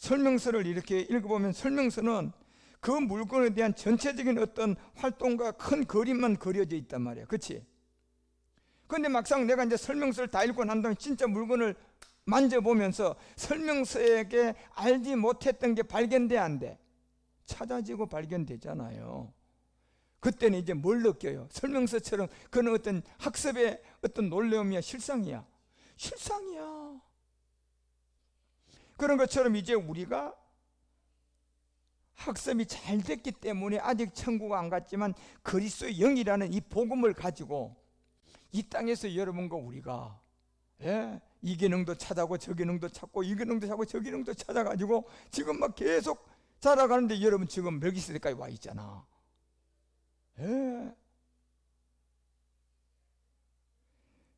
설명서를 이렇게 읽어보면 설명서는 그 물건에 대한 전체적인 어떤 활동과 큰 그림만 그려져 있단 말이야. 그렇지? 그런데 막상 내가 이제 설명서를 다 읽고 난 다음에 진짜 물건을 만져보면서 설명서에게 알지 못했던 게 발견돼 안 돼? 찾아지고 발견되잖아요. 그때는 이제 뭘 느껴요? 설명서처럼 그는 어떤 학습의 어떤 놀라움이야, 실상이야? 실상이야. 그런 것처럼 이제 우리가 학습이 잘 됐기 때문에 아직 천국 안 갔지만 그리스도의 영이라는 이 복음을 가지고 이 땅에서 여러분과 우리가 이 기능도 찾아고 저 기능도 찾고 이 기능도 찾고 저 기능도 찾아가지고 지금 막 계속 자라가는데 여러분 지금 멜기세덱까지 와 있잖아.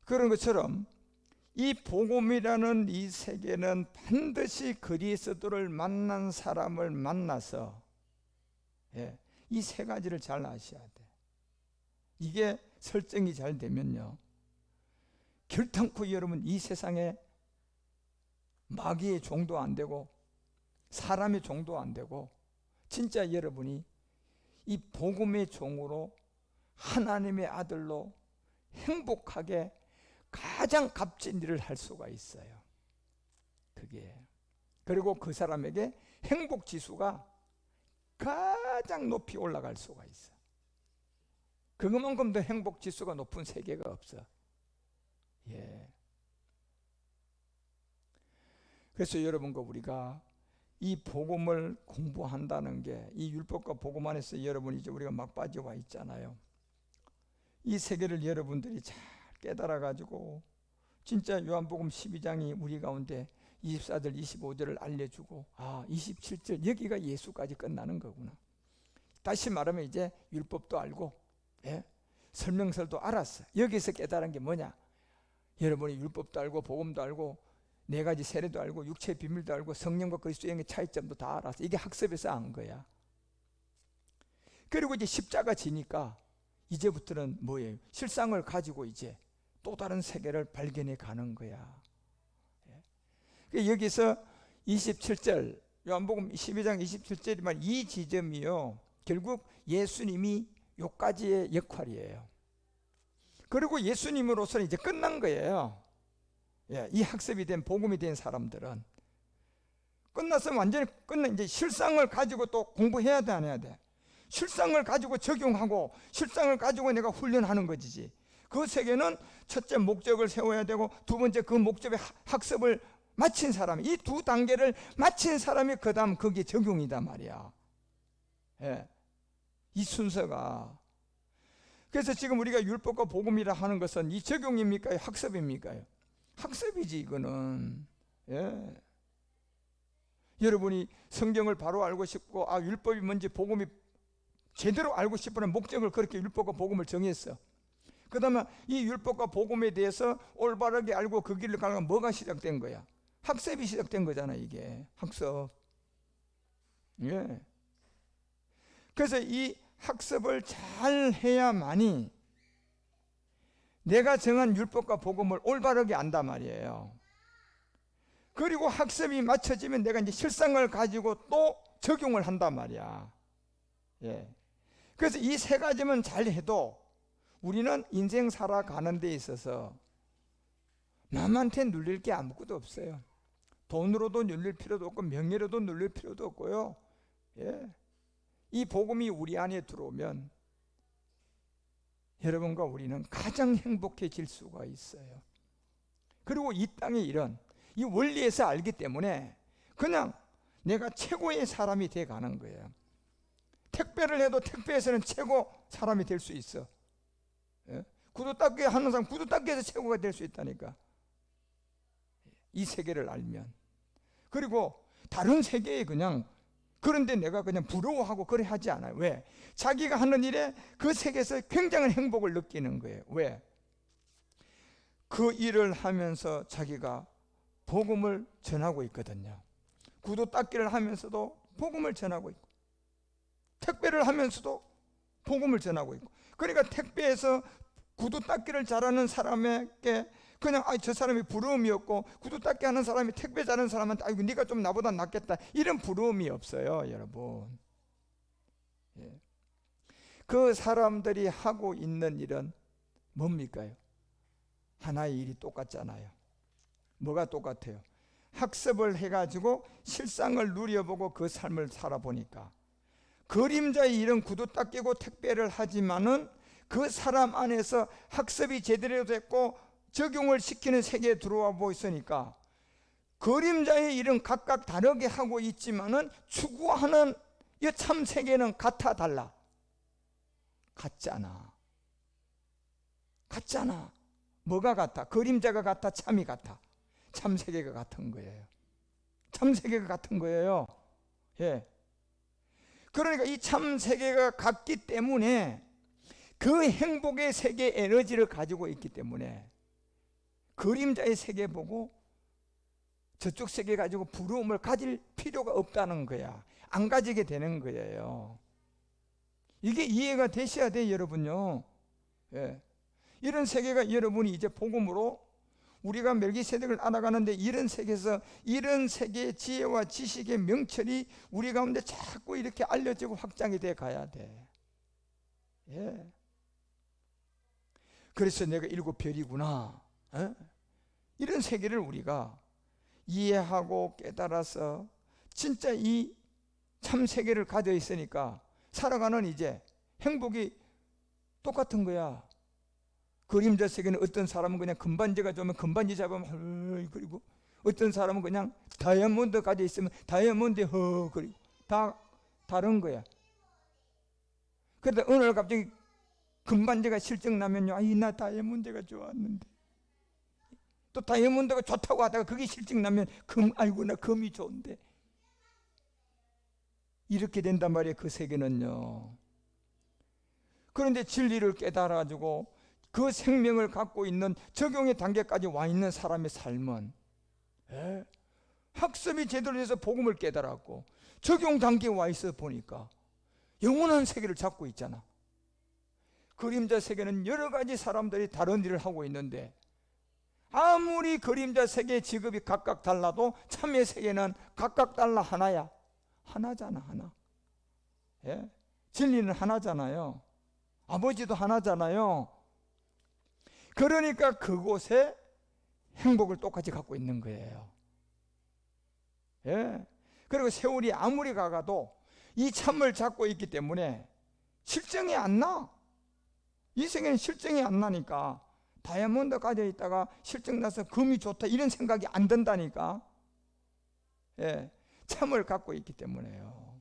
그런 것처럼 이 복음이라는 이 세계는 반드시 그리스도를 만난 사람을 만나서 이 세 가지를 잘 아셔야 돼. 이게 설정이 잘 되면요, 결탄코 여러분 이 세상에 마귀의 종도 안 되고 사람의 종도 안 되고 진짜 여러분이 이 복음의 종으로 하나님의 아들로 행복하게 가장 값진 일을 할 수가 있어요. 그게 그리고 그 사람에게 행복 지수가 가장 높이 올라갈 수가 있어. 그것만큼 더 행복 지수가 높은 세계가 없어. 그래서 여러분과 우리가 이 복음을 공부한다는 게, 이 율법과 복음 안에서 여러분 이제 우리가 막 빠져와 있잖아요. 이 세계를 여러분들이 잘 깨달아 가지고 진짜 요한복음 12장이 우리 가운데 24절 25절을 알려주고 27절 여기가 예수까지 끝나는 거구나. 다시 말하면 이제 율법도 알고 설명서도 알았어. 여기서 깨달은 게 뭐냐? 여러분이 율법도 알고 복음도 알고 네 가지 세례도 알고 육체의 비밀도 알고 성령과 그리스도의 영의 차이점도 다 알았어. 이게 학습에서 안 거야. 그리고 이제 십자가 지니까 이제부터는 뭐예요? 실상을 가지고 이제 또 다른 세계를 발견해 가는 거야. 여기서 27절 요한복음 12장 27절이면 이 지점이요, 결국 예수님이 요까지의 역할이에요. 그리고 예수님으로서는 이제 끝난 거예요. 이 학습이 된 복음이 된 사람들은 끝났으면 완전히 이제 실상을 가지고 또 공부해야 돼, 안 해야 돼? 실상을 가지고 적용하고 실상을 가지고 내가 훈련하는 것이지. 그 세계는 첫째 목적을 세워야 되고 두 번째 그 목적의 학습을 마친 사람, 이 두 단계를 마친 사람이 그 다음 거기에 적용이다 말이야. 이 순서가. 그래서 지금 우리가 율법과 복음이라 하는 것은 이 적용입니까? 학습입니까? 학습이지 이거는. 여러분이 성경을 바로 알고 싶고 율법이 뭔지 복음이 제대로 알고 싶으면 목적을 그렇게 율법과 복음을 정했어. 그 다음에 이 율법과 복음에 대해서 올바르게 알고 그 길을 가면 뭐가 시작된 거야? 학습이 시작된 거잖아. 이게 학습. 그래서 이 학습을 잘 해야만이 내가 정한 율법과 복음을 올바르게 안단 말이에요. 그리고 학습이 맞춰지면 내가 이제 실상을 가지고 또 적용을 한단 말이야. 그래서 이 세 가지만 잘 해도 우리는 인생 살아가는 데 있어서 남한테 눌릴 게 아무것도 없어요. 돈으로도 눌릴 필요도 없고 명예로도 눌릴 필요도 없고요. 이 복음이 우리 안에 들어오면 여러분과 우리는 가장 행복해질 수가 있어요. 그리고 이 땅의 일은 이 원리에서 알기 때문에 그냥 내가 최고의 사람이 돼 가는 거예요. 택배를 해도 택배에서는 최고 사람이 될 수 있어. 구두 닦기 하는 사람 구두 닦기에서 최고가 될 수 있다니까. 이 세계를 알면. 그리고 다른 세계에 그냥 그런데 내가 그냥 부러워하고 그래 하지 않아요. 왜? 자기가 하는 일에 그 세계에서 굉장한 행복을 느끼는 거예요. 왜? 그 일을 하면서 자기가 복음을 전하고 있거든요. 구두 닦기를 하면서도 복음을 전하고 있고 택배를 하면서도 복음을 전하고 있고, 그러니까 택배에서 구두 닦기를 잘하는 사람에게 그냥 저 사람이 부러움이 없고 구두 닦기 하는 사람이 택배 자는 사람한테 아이고 네가 좀 나보다 낫겠다 이런 부러움이 없어요, 여러분. 예. 그 사람들이 하고 있는 일은 뭡니까? 하나의 일이 똑같잖아요. 뭐가 똑같아요? 학습을 해가지고 실상을 누려보고 그 삶을 살아보니까 그림자의 일은 구두 닦이고 택배를 하지만은 그 사람 안에서 학습이 제대로 됐고 적용을 시키는 세계에 들어와 보고 있으니까 그림자의 일은 각각 다르게 하고 있지만은 추구하는 이 참 세계는 같아 달라? 같잖아. 같잖아. 뭐가 같아? 그림자가 같아? 참이 같아? 참 세계가 같은 거예요. 참 세계가 같은 거예요. 예. 그러니까 이 참 세계가 같기 때문에 그 행복의 세계 에너지를 가지고 있기 때문에 그림자의 세계 보고 저쪽 세계 가지고 부러움을 가질 필요가 없다는 거야. 안 가지게 되는 거예요. 이게 이해가 되셔야 돼요, 여러분요. 예. 이런 세계가 여러분이 이제 복음으로 우리가 멜기세덱을 알아가는데 이런 세계에서 이런 세계의 지혜와 지식의 명철이 우리 가운데 자꾸 이렇게 알려지고 확장이 돼 가야 돼. 예. 그래서 내가 7별이구나. 이런 세계를 우리가 이해하고 깨달아서 진짜 이 참 세계를 가져 있으니까 살아가는 이제 행복이 똑같은 거야. 그림자 세계는 어떤 사람은 그냥 금반지가 좋으면 금반지 잡으면 그리고 어떤 사람은 그냥 다이아몬드 가져 있으면 다이아몬드 그리고 다 다른 거야. 그런데 어느 날 갑자기 금반지가 실증 나면요, 아이 나 다이아몬드가 좋았는데 또 다이아몬드가 좋다고 하다가 그게 실증 나면 아이고 나 금이 좋은데 이렇게 된단 말이에요. 그 세계는요. 그런데 진리를 깨달아가지고 그 생명을 갖고 있는 적용의 단계까지 와 있는 사람의 삶은 학습이 제대로 돼서 복음을 깨달았고 적용 단계에 와 있어 보니까 영원한 세계를 잡고 있잖아. 그림자 세계는 여러 가지 사람들이 다른 일을 하고 있는데 아무리 그림자 세계의 직업이 각각 달라도 참의 세계는 각각 달라 하나야. 하나잖아, 하나. 예? 진리는 하나잖아요. 아버지도 하나잖아요. 그러니까 그곳에 행복을 똑같이 갖고 있는 거예요. 예? 그리고 세월이 아무리 가가도 이 참을 잡고 있기 때문에 실증이 안 나. 이 세계는 실증이 안 나니까 다이아몬드 가져 있다가 실증 나서 금이 좋다 이런 생각이 안 든다니까. 예, 참을 갖고 있기 때문에요.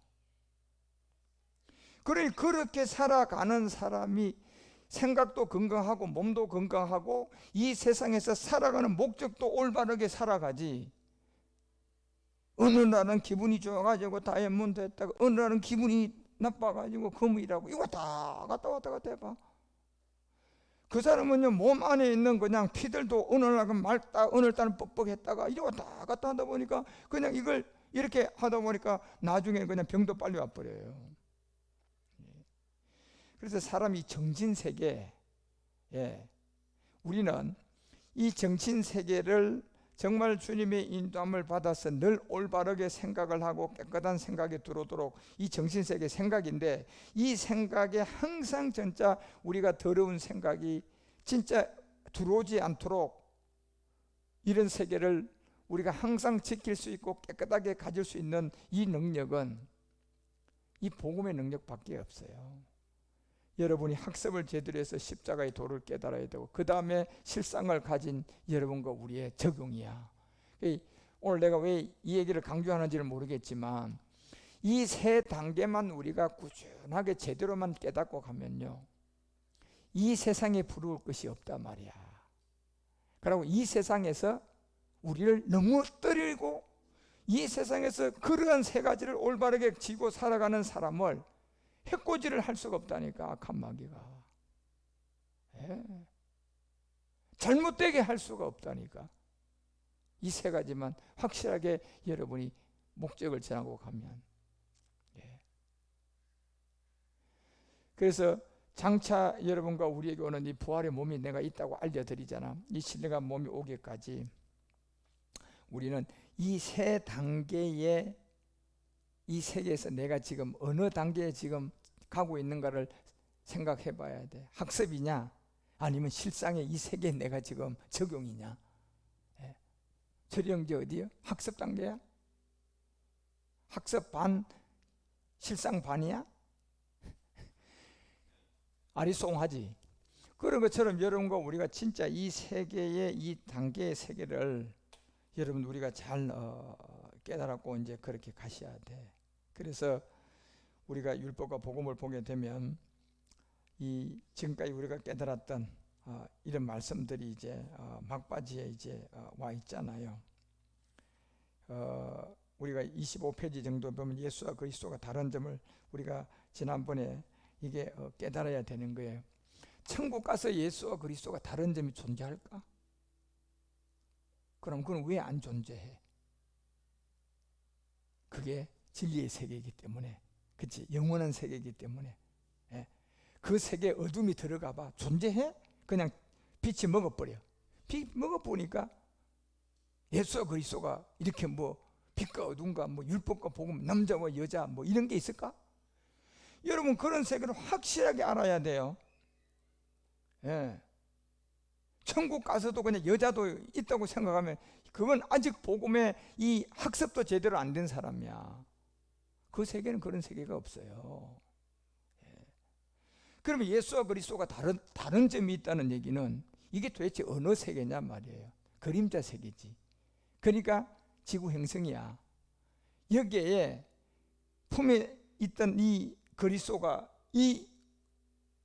그러니 그렇게 살아가는 사람이 생각도 건강하고 몸도 건강하고 이 세상에서 살아가는 목적도 올바르게 살아가지. 어느 날은 기분이 좋아가지고 다이아몬드 했다가 어느 날은 기분이 나빠가지고 금이라고 이거 다 왔다 갔다 해봐. 그 사람은요 몸 안에 있는 그냥 피들도 어느 날은 맑다 어느 날은 뻑뻑했다가 이거 다 갔다 하다 보니까 그냥 이걸 이렇게 하다 보니까 나중에 그냥 병도 빨리 와버려요. 그래서 사람이 정신세계, 우리는 이 정신세계를 정말 주님의 인도함을 받아서 늘 올바르게 생각을 하고 깨끗한 생각이 들어오도록 이 정신세계 생각인데 이 생각에 항상 진짜 우리가 더러운 생각이 진짜 들어오지 않도록 이런 세계를 우리가 항상 지킬 수 있고 깨끗하게 가질 수 있는 이 능력은 이 복음의 능력밖에 없어요. 여러분이 학습을 제대로 해서 십자가의 도를 깨달아야 되고 그 다음에 실상을 가진 여러분과 우리의 적용이야. 오늘 내가 왜 이 얘기를 강조하는지는 모르겠지만 이 세 단계만 우리가 꾸준하게 제대로만 깨닫고 가면요 이 세상에 부러울 것이 없단 말이야. 그리고 이 세상에서 우리를 넘어뜨리고 이 세상에서 그러한 세 가지를 올바르게 지고 살아가는 사람을 해코지를 할 수가 없다니까. 악한 마귀가 잘못되게 할 수가 없다니까. 이 세 가지만 확실하게 여러분이 목적을 정하고 가면. 그래서 장차 여러분과 우리에게 오는 이 부활의 몸이 내가 있다고 알려드리잖아. 이 신령한 몸이 오기까지 우리는 이 세 단계의 이 세계에서 내가 지금 어느 단계에 지금 가고 있는가를 생각해 봐야 돼. 학습이냐 아니면 실상의 이 세계에 내가 지금 적용이냐. 예. 철영지 어디요? 학습 단계야? 학습 반, 실상 반이야? 아리송하지. 그런 것처럼 여러분과 우리가 진짜 이 세계의 이 단계의 세계를 여러분 우리가 잘 깨달았고 이제 그렇게 가셔야 돼. 그래서 우리가 율법과 복음을 보게 되면 이 지금까지 우리가 깨달았던 이런 말씀들이 이제 막바지에 이제 와 있잖아요. 우리가 25페이지 정도 보면 예수와 그리스도가 다른 점을 우리가 지난번에 이게 깨달아야 되는 거예요. 천국 가서 예수와 그리스도가 다른 점이 존재할까? 그럼 그건 왜 안 존재해? 그게 진리의 세계이기 때문에, 그치? 영원한 세계이기 때문에. 예. 그 세계에 어둠이 들어가 봐. 존재해? 그냥 빛이 먹어버려. 빛 먹어보니까 예수와 그리스도가 이렇게 뭐 빛과 어둠과 뭐 율법과 복음, 남자와 여자 뭐 이런 게 있을까? 여러분 그런 세계를 확실하게 알아야 돼요. 예. 천국 가서도 그냥 여자도 있다고 생각하면 그건 아직 복음의 이 학습도 제대로 안 된 사람이야. 그 세계는 그런 세계가 없어요. 예. 그러면 예수와 그리스도가 다른 점이 있다는 얘기는 이게 도대체 어느 세계냐 말이에요. 그림자 세계지. 그러니까 지구 행성이야. 여기에 품에 있던 이 그리스도가 이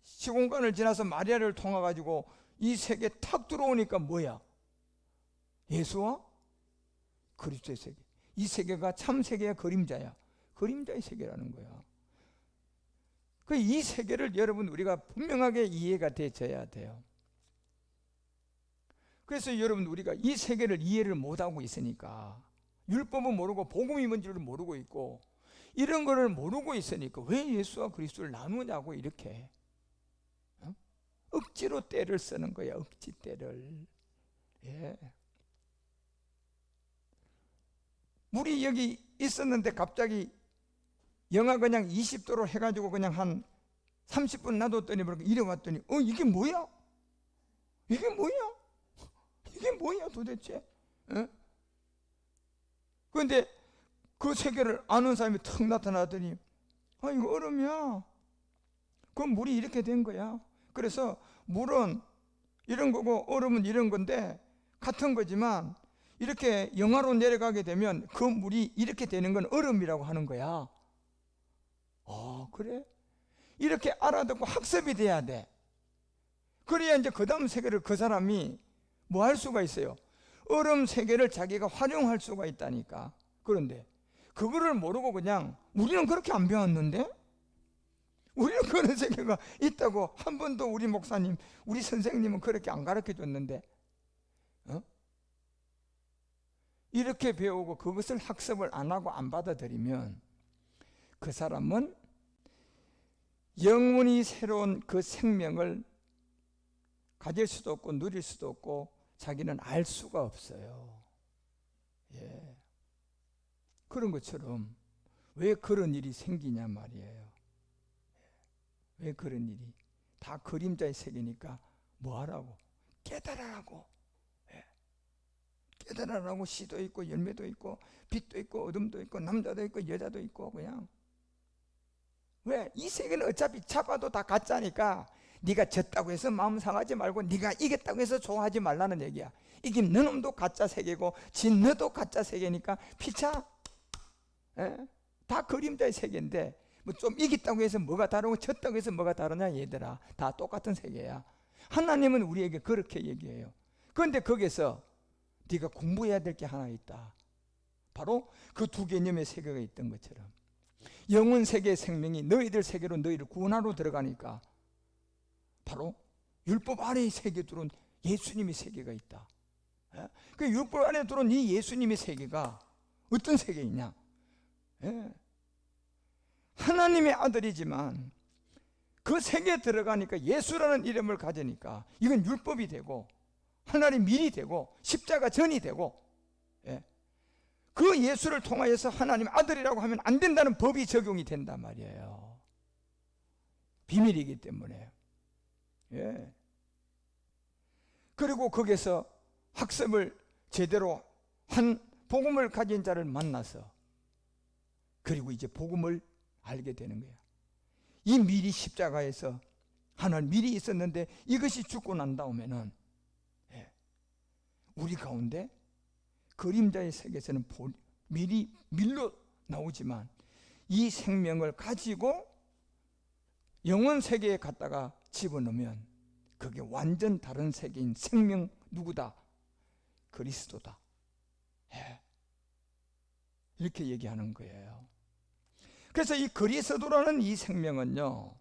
시공간을 지나서 마리아를 통해 가지고 이 세계에 탁 들어오니까 뭐야? 예수와 그리스도의 세계. 이 세계가 참 세계의 그림자야. 그림자의 세계라는 거야. 이 세계를 여러분 우리가 분명하게 이해가 되어야 돼요. 그래서 여러분 우리가 이 세계를 이해를 못하고 있으니까 율법은 모르고 복음이 뭔지를 모르고 있고 이런 거를 모르고 있으니까 왜 예수와 그리스도를 나누냐고 이렇게 억지로 때를 쓰는 거야. 억지 때를. 예. 물이 여기 있었는데 갑자기 영하 그냥 20도로 해가지고 그냥 한 30분 놔뒀더니 이래 왔더니 이게 뭐야? 이게 뭐야? 이게 뭐야 도대체? 그런데 그 세계를 아는 사람이 턱 나타나더니 이거 얼음이야. 그럼 물이 이렇게 된 거야. 그래서 물은 이런 거고 얼음은 이런 건데 같은 거지만 이렇게 영하로 내려가게 되면 그 물이 이렇게 되는 건 얼음이라고 하는 거야. 그래? 이렇게 알아듣고 학습이 돼야 돼. 그래야 이제 그 다음 세계를 그 사람이 뭐 할 수가 있어요. 얼음 세계를 자기가 활용할 수가 있다니까. 그런데 그거를 모르고 그냥 우리는 그렇게 안 배웠는데? 우리는 그런 세계가 있다고 한 번도 우리 목사님, 우리 선생님은 그렇게 안 가르쳐 줬는데 이렇게 배우고 그것을 학습을 안 하고 안 받아들이면 그 사람은 영원히 새로운 그 생명을 가질 수도 없고 누릴 수도 없고 자기는 알 수가 없어요. 예. 그런 것처럼 왜 그런 일이 생기냐 말이에요. 왜 그런 일이? 다 그림자의 세계니까 뭐 하라고? 깨달으라고. 예. 깨달으라고. 씨도 있고 열매도 있고 빛도 있고 어둠도 있고 남자도 있고 여자도 있고 그냥. 왜? 이 세계는 어차피 잡아도 다 가짜니까 네가 졌다고 해서 마음 상하지 말고 네가 이겼다고 해서 좋아하지 말라는 얘기야. 이긴 너놈도 가짜 세계고 진 너도 가짜 세계니까 피차. 예? 다 그림자의 세계인데 뭐 좀 이겼다고 해서 뭐가 다르고 졌다고 해서 뭐가 다르냐 얘들아. 다 똑같은 세계야. 하나님은 우리에게 그렇게 얘기해요. 그런데 거기서 네가 공부해야 될 게 하나 있다. 바로 그 두 개념의 세계가 있던 것처럼 영혼 세계의 생명이 너희들 세계로 너희를 구원하러 들어가니까 바로 율법 아래의 세계에 들어온 예수님의 세계가 있다. 그 율법 안에 들어온 이 예수님의 세계가 어떤 세계이냐? 하나님의 아들이지만 그 세계에 들어가니까 예수라는 이름을 가지니까 이건 율법이 되고 하나님 밀이 되고 십자가 전이 되고, 예. 그 예수를 통하여서 하나님 아들이라고 하면 안 된다는 법이 적용이 된단 말이에요. 비밀이기 때문에. 예. 그리고 거기서 학습을 제대로 한 복음을 가진 자를 만나서, 그리고 이제 복음을 알게 되는 거야. 이 밀이 십자가에서 하나님 밀이 있었는데 이것이 죽고 난 다음에는, 예, 우리 가운데 그림자의 세계에서는 밀이 밀로 나오지만 이 생명을 가지고 영원 세계에 갔다가 집어넣으면 그게 완전 다른 세계인 생명. 누구다? 그리스도다. 예. 이렇게 얘기하는 거예요. 그래서 이 그리스도라는 이 생명은요,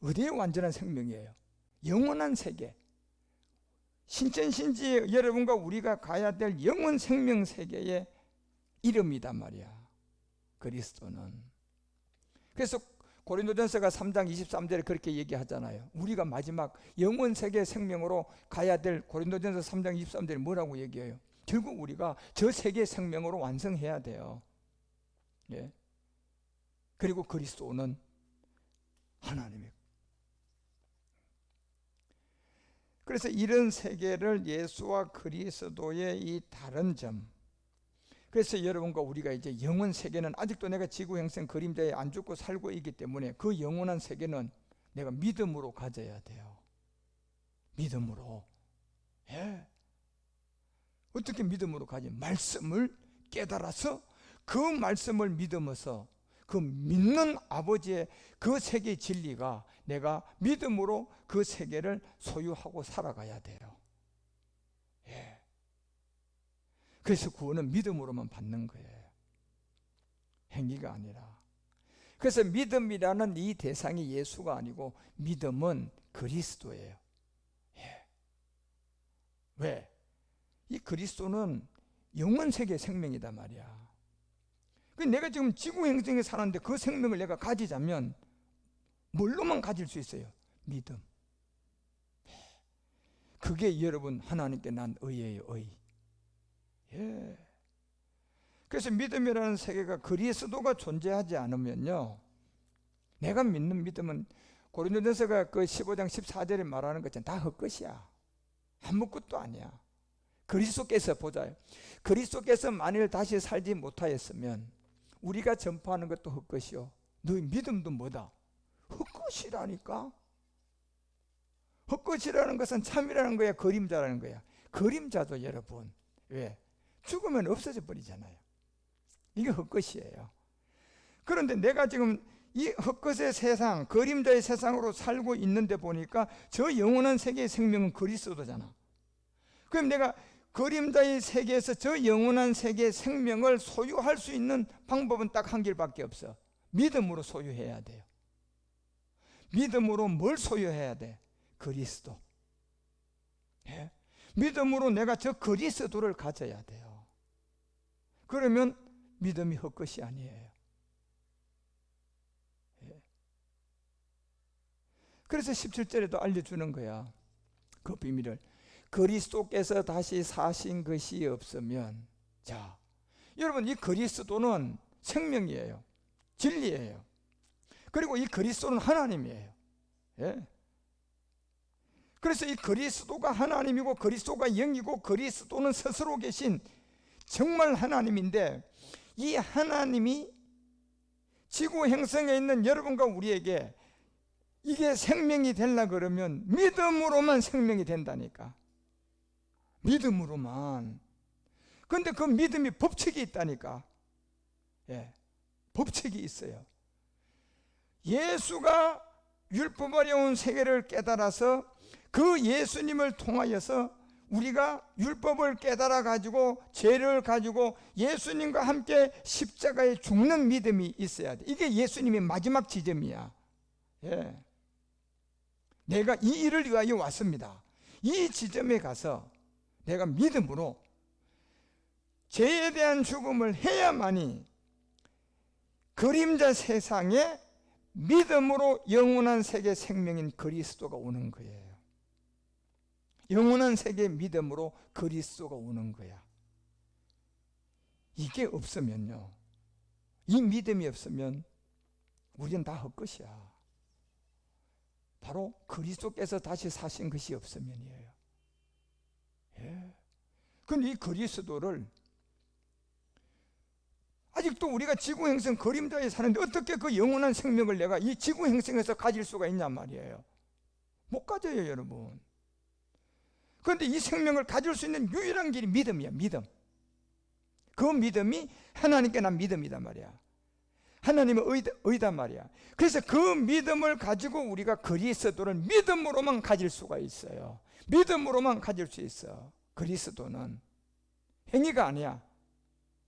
어디에 완전한 생명이에요? 영원한 세계, 신천신지 여러분과 우리가 가야 될 영원 생명 세계의 이름이단 말이야, 그리스도는. 그래서 고린도전서가 3장 23절에 그렇게 얘기하잖아요. 우리가 마지막 영원 세계 생명으로 가야 될 고린도전서 3장 23절에 뭐라고 얘기해요? 결국 우리가 저 세계 생명으로 완성해야 돼요. 예. 그리고 그리스도는 하나님이에요. 그래서 이런 세계를 예수와 그리스도의 이 다른 점, 그래서 여러분과 우리가 이제 영원 세계는 아직도 내가 지구 행성 그림자에 안 죽고 살고 있기 때문에 그 영원한 세계는 내가 믿음으로 가져야 돼요. 믿음으로. 예. 어떻게 믿음으로 가지? 말씀을 깨달아서 그 말씀을 믿으면서 그 믿는 아버지의 그 세계의 진리가 내가 믿음으로 그 세계를 소유하고 살아가야 돼요. 예. 그래서 구원은 믿음으로만 받는 거예요. 행위가 아니라. 그래서 믿음이라는 이 대상이 예수가 아니고 믿음은 그리스도예요. 예. 왜? 이 그리스도는 영원 세계 생명이단 말이야. 내가 지금 지구 행성에 사는데 그 생명을 내가 가지자면 뭘로만 가질 수 있어요? 믿음. 그게 여러분 하나님께 난 의예요, 의. 예. 그래서 믿음이라는 세계가 그리스도가 존재하지 않으면요, 내가 믿는 믿음은 고린도전서가 그 15장 14절에 말하는 것처럼 다 헛것이야. 아무것도 아니야. 그리스도께서 보자요. 그리스도께서 만일 다시 살지 못하였으면 우리가 전파하는 것도 헛것이요, 너희 믿음도 뭐다? 헛것이라니까. 헛것이라는 것은 참이라는 거야, 그림자라는 거야. 그림자도 여러분, 왜? 죽으면 없어져 버리잖아요. 이게 헛것이에요. 그런데 내가 지금 이 헛것의 세상, 그림자의 세상으로 살고 있는데 보니까 저 영원한 세계의 생명은 그리스도잖아. 그럼 내가 그림자의 세계에서 저 영원한 세계의 생명을 소유할 수 있는 방법은 딱 한 길밖에 없어. 믿음으로 소유해야 돼요. 믿음으로 뭘 소유해야 돼? 그리스도. 예? 믿음으로 내가 저 그리스도를 가져야 돼요. 그러면 믿음이 헛것이 아니에요. 예. 그래서 17절에도 알려주는 거야, 그 비밀을. 그리스도께서 다시 사신 것이 없으면, 자, 여러분, 이 그리스도는 생명이에요. 진리예요. 그리고 이 그리스도는 하나님이에요. 예. 그래서 이 그리스도가 하나님이고 그리스도가 영이고 그리스도는 스스로 계신 정말 하나님인데, 이 하나님이 지구 행성에 있는 여러분과 우리에게 이게 생명이 되려 그러면 믿음으로만 생명이 된다니까. 믿음으로만. 그런데 그 믿음이 법칙이 있다니까. 예, 법칙이 있어요. 예수가 율법 어려운 세계를 깨달아서 그 예수님을 통하여서 우리가 율법을 깨달아 가지고 죄를 가지고 예수님과 함께 십자가에 죽는 믿음이 있어야 돼. 이게 예수님의 마지막 지점이야. 예. 내가 이 일을 위하여 왔습니다. 이 지점에 가서 내가 믿음으로 죄에 대한 죽음을 해야만이 그림자 세상에 믿음으로 영원한 세계 생명인 그리스도가 오는 거예요. 영원한 세계 믿음으로 그리스도가 오는 거야. 이게 없으면요, 이 믿음이 없으면 우리는 다 헛것이야. 바로 그리스도께서 다시 사신 것이 없으면이에요. 예. 근데 이 그리스도를 아직도 우리가 지구행성 그림자에 사는데 어떻게 그 영원한 생명을 내가 이 지구행성에서 가질 수가 있냔 말이에요. 못 가져요, 여러분. 그런데 이 생명을 가질 수 있는 유일한 길이 믿음이야, 믿음. 그 믿음이 하나님께 난 믿음이단 말이야. 하나님의 의단 말이야. 그래서 그 믿음을 가지고 우리가 그리스도를 믿음으로만 가질 수가 있어요. 믿음으로만 가질 수 있어. 그리스도는 행위가 아니야.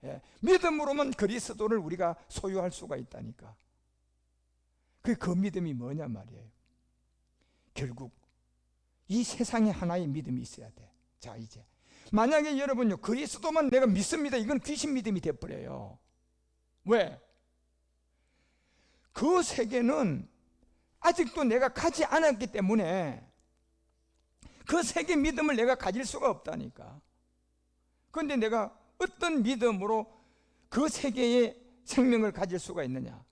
예, 믿음으로만 그리스도를 우리가 소유할 수가 있다니까. 그 믿음이 뭐냐 말이에요. 결국 이 세상에 하나의 믿음이 있어야 돼. 자, 이제 만약에 여러분요, 그리스도만 내가 믿습니다, 이건 귀신 믿음이 돼버려요. 왜? 그 세계는 아직도 내가 가지 않았기 때문에 그 세계 믿음을 내가 가질 수가 없다니까. 그런데 내가 어떤 믿음으로 그 세계의 생명을 가질 수가 있느냐?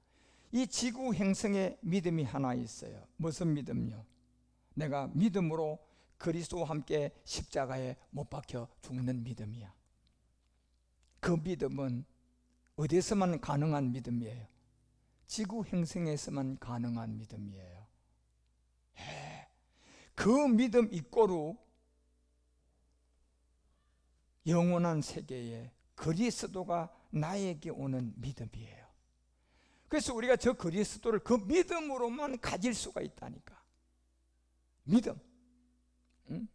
이 지구 행성의 믿음이 하나 있어요. 무슨 믿음요? 내가 믿음으로 그리스도와 함께 십자가에 못 박혀 죽는 믿음이야. 그 믿음은 어디서만 가능한 믿음이에요? 지구 행성에서만 가능한 믿음이에요. 그 믿음 이꼬로 영원한 세계에 그리스도가 나에게 오는 믿음이에요. 그래서 우리가 저 그리스도를 그 믿음으로만 가질 수가 있다니까. 믿음. 응?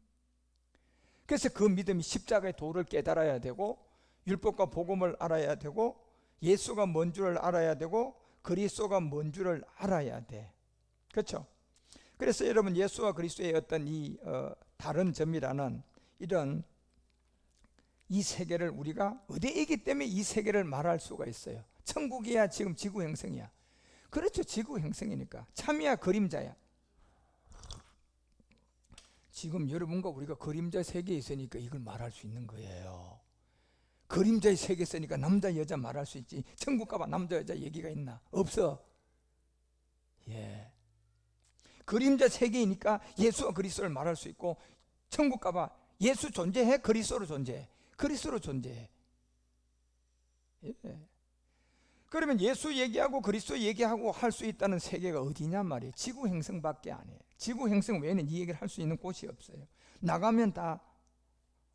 그래서 그 믿음이 십자가의 도를 깨달아야 되고, 율법과 복음을 알아야 되고, 예수가 뭔 줄을 알아야 되고, 그리스도가 뭔 줄을 알아야 돼. 그렇죠? 그래서 여러분, 예수와 그리스도의 어떤 이 다른 점이라는 이런 이 세계를 우리가 어디에 있기 때문에 이 세계를 말할 수가 있어요. 천국이야, 지금 지구 행성이야. 그렇죠, 지구 행성이니까. 참이야, 그림자야. 지금 여러분과 우리가 그림자 세계에 있으니까 이걸 말할 수 있는 거예요. 그림자의 세계에 있으니까 남자 여자 말할 수 있지. 천국 가봐 남자 여자 얘기가 있나? 없어. 예. 그림자 세계이니까 예수와 그리스도를 말할 수 있고, 천국 가봐 예수 존재해? 그리스도로 존재해? 그리스도로 존재해. 예. 그러면 예수 얘기하고 그리스도 얘기하고 할 수 있다는 세계가 어디냐 말이에요. 지구 행성밖에 안 해. 지구 행성 외에는 이 얘기를 할 수 있는 곳이 없어요. 나가면 다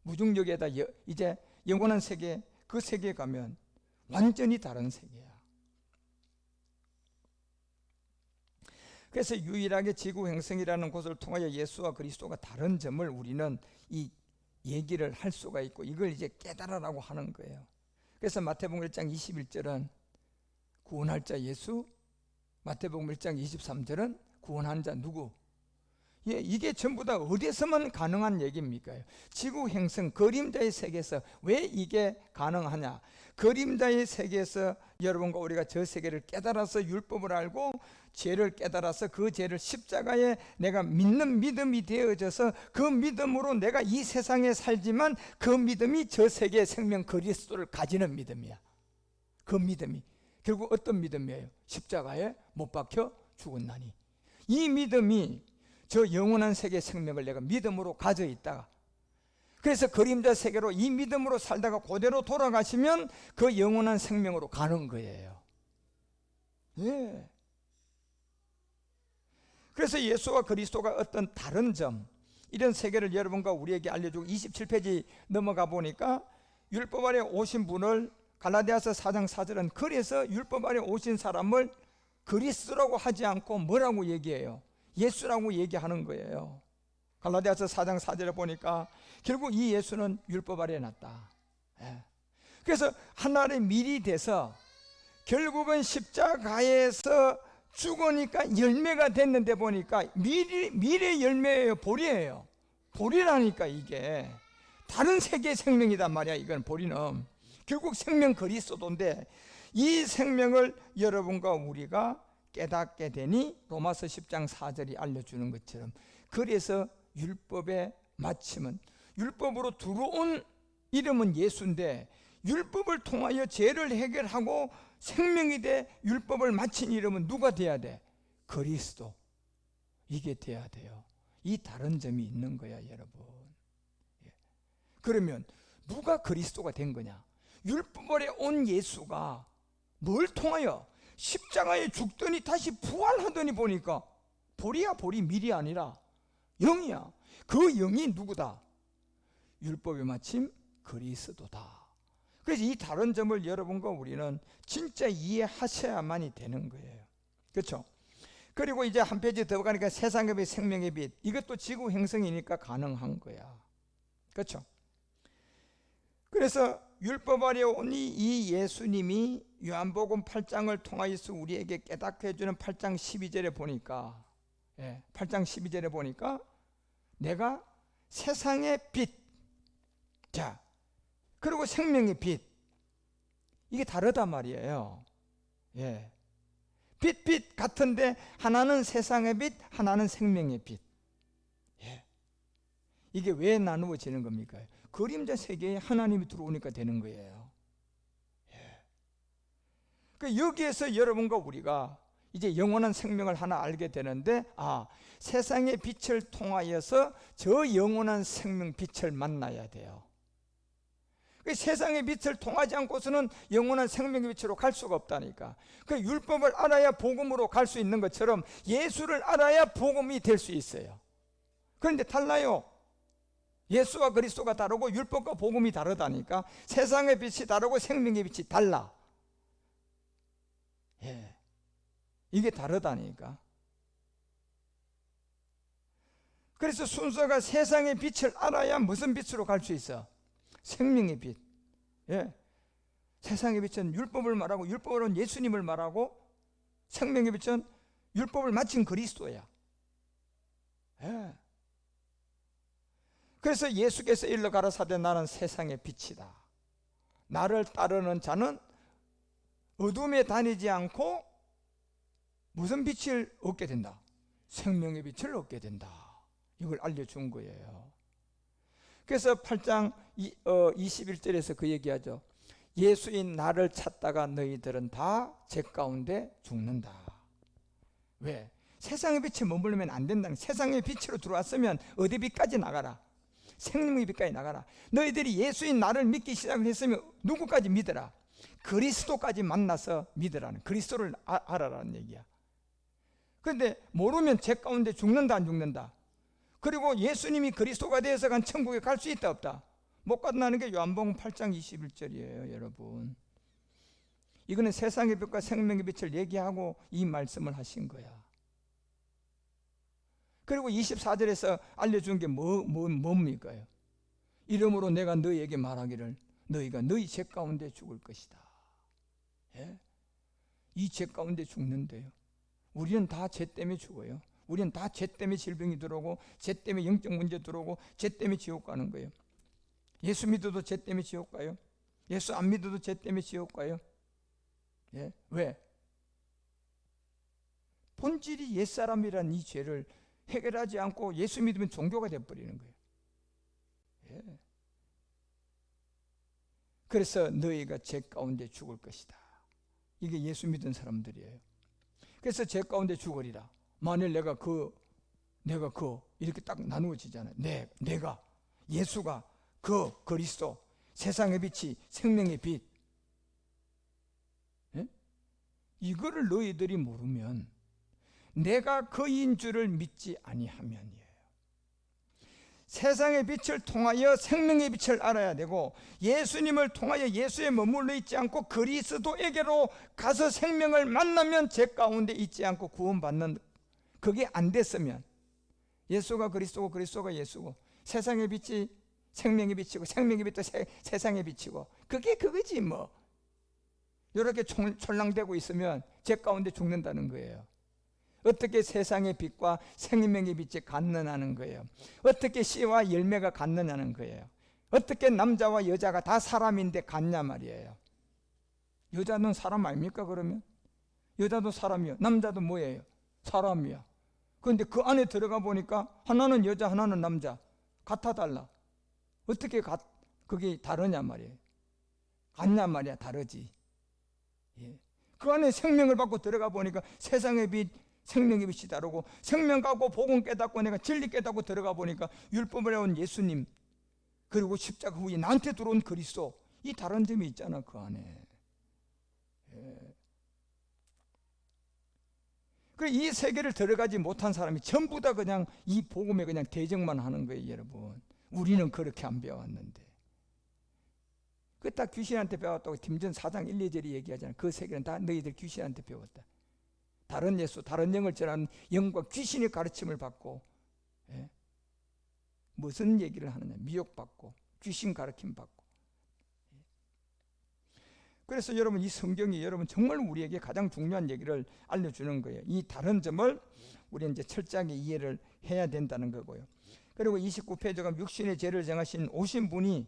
무중력에다 이제 영원한 세계, 그 세계에 가면 완전히 다른 세계야. 그래서 유일하게 지구 행성이라는 곳을 통하여 예수와 그리스도가 다른 점을 우리는 이 얘기를 할 수가 있고, 이걸 이제 깨달으라고 하는 거예요. 그래서 마태복음 1장 21절은 구원할 자 예수, 마태복음 1장 23절은 구원한 자 누구? 예, 이게 전부 다 어디서만 가능한 얘기입니까? 지구 행성 그림자의 세계에서 왜 이게 가능하냐? 그림자의 세계에서 여러분과 우리가 저 세계를 깨달아서 율법을 알고 죄를 깨달아서 그 죄를 십자가에 내가 믿는 믿음이 되어져서 그 믿음으로 내가 이 세상에 살지만 그 믿음이 저 세계의 생명 그리스도를 가지는 믿음이야. 그 믿음이 결국 어떤 믿음이에요? 십자가에 못 박혀 죽었나니. 이 믿음이 저 영원한 세계의 생명을 내가 믿음으로 가져 있다가, 그래서 그림자 세계로 이 믿음으로 살다가 그대로 돌아가시면 그 영원한 생명으로 가는 거예요. 예. 그래서 예수와 그리스도가 어떤 다른 점, 이런 세계를 여러분과 우리에게 알려주고 27페이지 넘어가 보니까 율법 아래 오신 분을, 갈라디아서 4장 4절은 그래서 율법 아래 오신 사람을 그리스도라고 하지 않고 뭐라고 얘기해요? 예수라고 얘기하는 거예요. 갈라디아서 4장 4절에 보니까 결국 이 예수는 율법 아래에 놨다. 예. 그래서 하나의 밀이 돼서 결국은 십자가에서 죽으니까 열매가 됐는데 보니까 밀의 열매예요, 보리예요. 보리라니까. 이게 다른 세계의 생명이단 말이야. 이건 보리는 결국 생명 그리스도인데, 이 생명을 여러분과 우리가 깨닫게 되니 로마서 10장 4절이 알려주는 것처럼, 그래서 율법의 마침은, 율법으로 들어온 이름은 예수인데 율법을 통하여 죄를 해결하고 생명이 돼 율법을 마친 이름은 누가 돼야 돼? 그리스도. 이게 돼야 돼요. 이 다른 점이 있는 거야, 여러분. 그러면 누가 그리스도가 된 거냐? 율법에 온 예수가 뭘 통하여 십자가에 죽더니 다시 부활하더니 보니까 볼이야 볼이 밀이 아니라 영이야. 그 영이 누구다? 율법의 마침 그리스도다. 그래서 이 다른 점을 여러분과 우리는 진짜 이해하셔야만이 되는 거예요. 그렇죠? 그리고 이제 한 페이지 더 가니까 세상의 빛, 생명의 빛, 이것도 지구 행성이니까 가능한 거야. 그렇죠? 그래서 율법 아래 오니 이 예수님이 요한복음 8장을 통하여서 우리에게 깨닫게 해주는 8장 12절에 보니까, 8장 12절에 보니까 내가 세상의 빛, 자, 그리고 생명의 빛, 이게 다르단 말이에요. 빛 같은데 하나는 세상의 빛, 하나는 생명의 빛. 이게 왜 나누어지는 겁니까? 그림자 세계에 하나님이 들어오니까 되는 거예요. 여기에서 여러분과 우리가 이제 영원한 생명을 하나 알게 되는데, 세상의 빛을 통하여서 저 영원한 생명 빛을 만나야 돼요. 세상의 빛을 통하지 않고서는 영원한 생명의 빛으로 갈 수가 없다니까. 율법을 알아야 복음으로 갈 수 있는 것처럼 예수를 알아야 복음이 될 수 있어요. 그런데 달라요. 예수와 그리스도가 다르고 율법과 복음이 다르다니까. 세상의 빛이 다르고 생명의 빛이 달라. 이게 다르다니까. 그래서 순서가 세상의 빛을 알아야 무슨 빛으로 갈 수 있어? 생명의 빛. 세상의 빛은 율법을 말하고, 율법으로는 예수님을 말하고, 생명의 빛은 율법을 마친 그리스도야. 그래서 예수께서 일러 가라사대 나는 세상의 빛이다. 나를 따르는 자는 어둠에 다니지 않고 무슨 빛을 얻게 된다? 생명의 빛을 얻게 된다. 이걸 알려준 거예요. 그래서 8장 21절에서 그 얘기하죠. 예수인 나를 찾다가 너희들은 다 죄 가운데 죽는다. 왜? 세상의 빛에 머물면 안 된다는, 세상의 빛으로 들어왔으면 어디 빛까지 나가라? 생명의 빛까지 나가라. 너희들이 예수인 나를 믿기 시작했으면 누구까지 믿어라? 그리스도까지 만나서 믿으라는, 그리스도를 알아라는 얘기야. 그런데 모르면 죄 가운데 죽는다, 안 죽는다? 그리고 예수님이 그리스도가 되어서 간 천국에 갈 수 있다, 없다? 못 간다는 게 요한복음 8장 21절이에요, 여러분. 이거는 세상의 빛과 생명의 빛을 얘기하고 이 말씀을 하신 거야. 그리고 24절에서 알려준 게 뭡니까? 이러므로 내가 너희에게 말하기를 너희가 너희 죄 가운데 죽을 것이다. 이 죄 가운데 죽는데요. 우리는 다 죄 때문에 죽어요. 우리는 다 죄 때문에 질병이 들어오고, 죄 때문에 영적 문제 들어오고, 죄 때문에 지옥 가는 거예요. 예수 믿어도 죄 때문에 지옥 가요. 예수 안 믿어도 죄 때문에 지옥 가요. 왜? 본질이 옛사람이란 이 죄를 해결하지 않고 예수 믿으면 종교가 되어버리는 거예요. 그래서 너희가 죄 가운데 죽을 것이다. 이게 예수 믿은 사람들이에요. 그래서 죄 가운데 죽으리라. 만일 내가 이렇게 딱 나누어지잖아요. 내가 예수가 그리스도, 세상의 빛이 생명의 빛. 이거를 너희들이 모르면 내가 그인 줄을 믿지 아니하면이에요. 세상의 빛을 통하여 생명의 빛을 알아야 되고, 예수님을 통하여 예수에 머물러 있지 않고 그리스도에게로 가서 생명을 만나면 죄 가운데 있지 않고 구원받는, 그게 안 됐으면 예수가 그리스도고 그리스도가 예수고, 세상의 빛이 생명의 빛이고 생명의 빛도 세상의 빛이고, 그게 그거지 뭐. 이렇게 촐랑대고 있으면 죄 가운데 죽는다는 거예요. 어떻게 세상의 빛과 생명의 빛이 같느냐는 거예요. 어떻게 씨와 열매가 같느냐는 거예요. 어떻게 남자와 여자가 다 사람인데 같냐 말이에요. 여자는 사람 아닙니까 그러면? 여자도 사람이요, 남자도 뭐예요? 사람이야. 그런데 그 안에 들어가 보니까 하나는 여자, 하나는 남자. 같아 달라? 어떻게 그게 다르냐 말이에요. 같냐 말이야. 다르지. 예. 그 안에 생명을 받고 들어가 보니까 세상의 빛, 생명의 빛이 다르고, 생명 갖고 복음 깨닫고 내가 진리 깨닫고 들어가 보니까 율법을 해온 예수님, 그리고 십자가 후에 나한테 들어온 그리스도, 이 다른 점이 있잖아 그 안에. 예. 이 세계를 들어가지 못한 사람이 전부 다 그냥 이 복음에 그냥 대적만 하는 거예요, 여러분. 우리는 그렇게 안 배웠는데. 그 딱 귀신한테 배웠다고 팀전 4장 1, 2절이 얘기하잖아요. 그 세계는 다 너희들 귀신한테 배웠다. 다른 예수, 다른 영을 전하는 영과 귀신의 가르침을 받고, 예? 무슨 얘기를 하느냐? 미혹받고, 귀신 가르침 받고. 그래서 여러분, 이 성경이 여러분 정말 우리에게 가장 중요한 얘기를 알려주는 거예요. 이 다른 점을 우리 이제 철저하게 이해를 해야 된다는 거고요. 그리고 29페이지 가면 육신의 죄를 정하신 오신 분이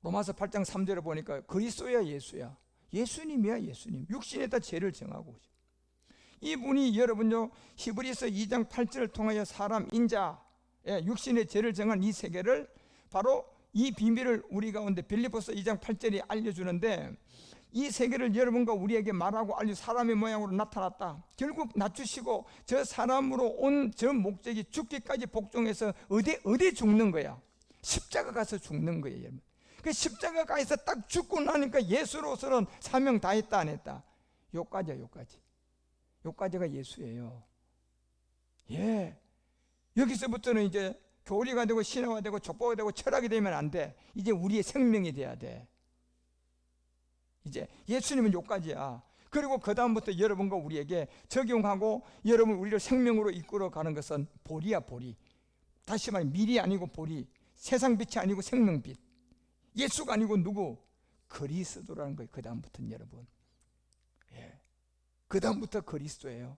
로마서 8장 3절에 보니까 그리스도야 예수야. 예수님이야 예수님. 육신에다 죄를 정하고 오죠. 이분이 여러분요 히브리서 2장 8절을 통하여 사람 인자 육신의 죄를 정한 이 세계를 바로 이 비밀을 우리 가운데 빌립보서 2장 8절이 알려주는데, 이 세계를 여러분과 우리에게 말하고 알려 사람의 모양으로 나타났다. 결국 낮추시고 저 사람으로 온 저 목적이 죽기까지 복종해서 어디 죽는 거야? 십자가 가서 죽는 거예요, 여러분. 그 십자가 가서 딱 죽고 나니까 예수로서는 사명 다 했다 안 했다? 요까지야, 요까지. 요까지가 예수예요. 예. 여기서부터는 이제 교리가 되고 신화가 되고 족보가 되고 철학이 되면 안 돼. 이제 우리의 생명이 돼야 돼. 이제 예수님은 요까지야. 그리고 그 다음부터 여러분과 우리에게 적용하고 여러분 우리를 생명으로 이끌어가는 것은 보리야, 보리. 다시 말해 밀이 아니고 보리. 세상 빛이 아니고 생명빛. 예수가 아니고 누구? 그리스도라는 거예요. 그 다음부터는 여러분. 예. 그 다음부터 그리스도예요.